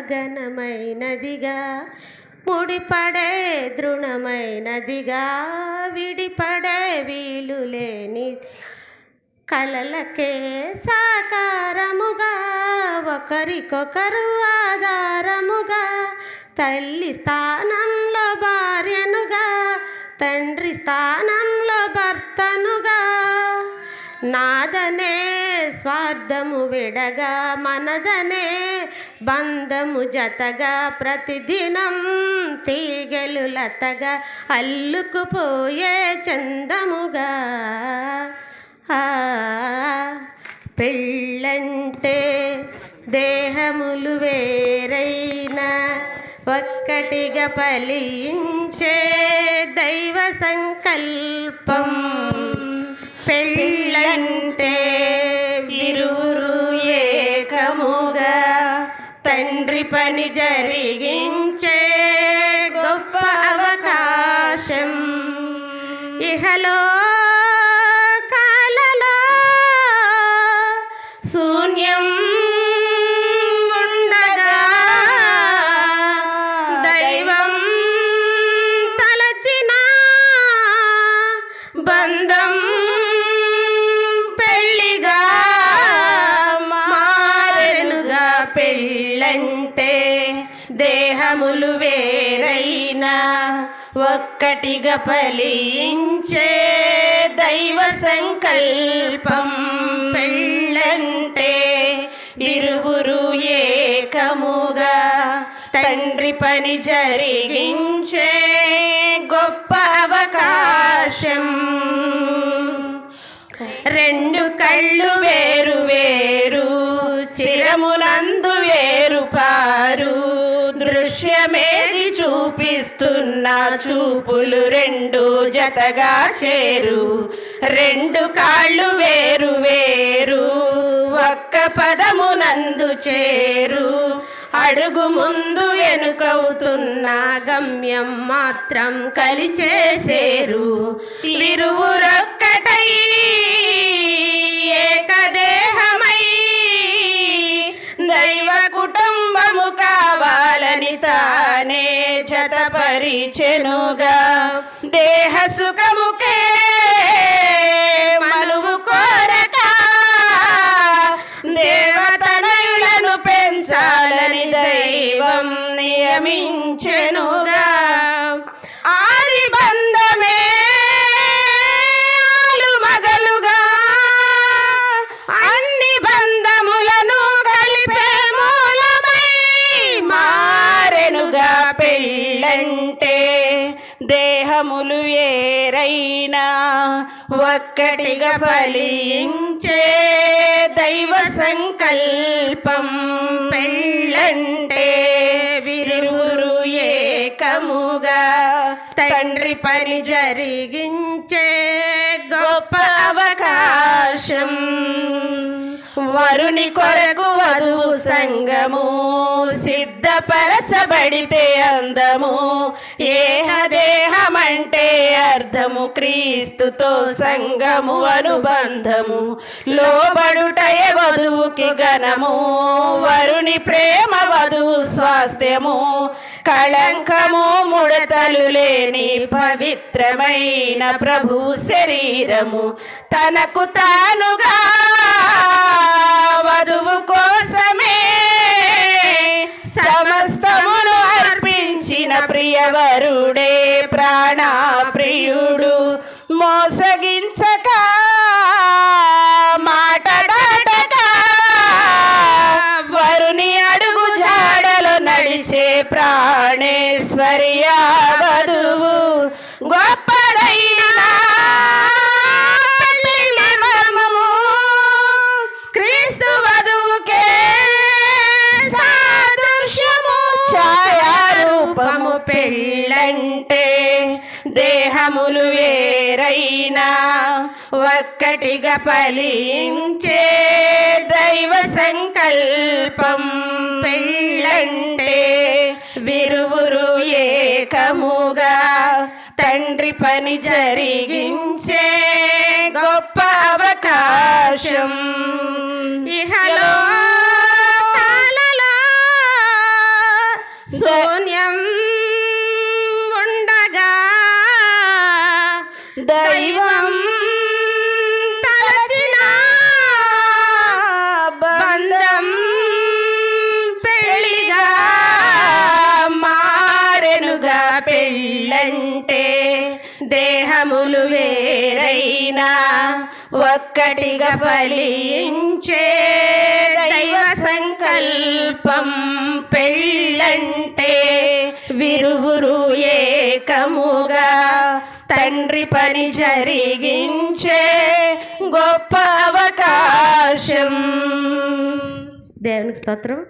ఘనమైనదిగా ముడిపడే దృఢమైనదిగా విడిపడే వీలు లేని కలలకే సాకారముగా ఒకరికొకరు ఆధారముగా తల్లి స్థానంలో భార్యనుగా తండ్రి స్థానంలో భర్తనుగా నాదనే స్వార్థము విడగా మనదనే బంధము జతగా ప్రతిదినం తీగలు లతగా అల్లుకుపోయే చందముగా పెళ్ళంటే దేహములు వేరైన ఒక్కటిగా ఫలించే దైవ సంకల్పం పెళ్ళంటే విరువురు ఏకముగా తండ్రి పని జరిగించే గొప్ప అవకాశం ఇహలో కాలలో శూన్యం ఉండగా దైవం తలచిన బంధం పెళ్ళంటే దేహములు వేరైనా ఒక్కటిగా ఫలించే దైవ సంకల్పం పెళ్ళంటే ఇరువురు ఏకముగా తండ్రి పని జరిగించే గొప్ప అవకాశం రెండు కళ్ళు వేరు వేరు చిరమునందు వేరు పారు దృశ్యమేది చూపిస్తున్న చూపులు రెండు జతగా చేరు రెండు కాళ్ళు వేరు వేరు ఒక్క పదమునందు చేరు అడుగు ముందు వెనుకవుతున్న గమ్యం మాత్రం కలిచేసేరు విరువురొక్కటై ఏకదేహమై దైవ కుటుంబము కావాలని తానే జతపరిచెనుగా దేహ సుఖముకే మనువు కోరక దేవతనయులను పెంచాలని దైవం నియమించెనుగా ఆది బంధమే మగలుగా అన్ని బంధములను కలిపే మూలమై మారెనుగా పెళ్ళంటే దేహములు వేరైనా ఒక్కటిగా ఫలించే దైవ సంకల్పం పెళ్ళంటే విరువురు ఏకముగా తండ్రి పని జరిగించే గొప్ప అవకాశం వరుని కొరకు వధువు సంగము సిద్ధపరచబడితే అందము ఏకదేహమంటే అర్థము క్రీస్తుతో సంగము అనుబంధము లోబడుటయే వధువుకి ఘనము వరుని ప్రేమ వధువు స్వాస్థ్యము కళంకము ముడతలు లేని పవిత్రమైన ప్రభు శరీరము తనకు తానుగా వధువు కోసమే సమస్తమును అర్పించిన ప్రియవరుడే ప్రాణప్రియుడు మోసగించక మాటడాటక వరుని అడుగు జాడలో నడిచే ప్రాణేశ్వర్యా వధువు గొప్పదైన క్రీస్తు వధువుకే సాదృశ్యము ఛాయారూపము పెళ్ళంటే దేహములు వేరైనా ఒక్కటిగా ఫలించే దైవ సంకల్పం పెళ్ళంటే విరువురు ఏకముగా తండ్రి పని జరిగించే గొప్ప అవకాశం ఇహలో కాలలో దైవం తలచిన బంధం పెళ్ళిగా మారెనుగా. పెళ్ళంటే దేహములు వేరైనా ఒక్కటిగా ఫలించే దైవ సంకల్పం. పెళ్ళంటే విరువురు ఏకముగా తండ్రి పని జరిగించే గొప్ప అవకాశం. దేవునికి స్తోత్రం.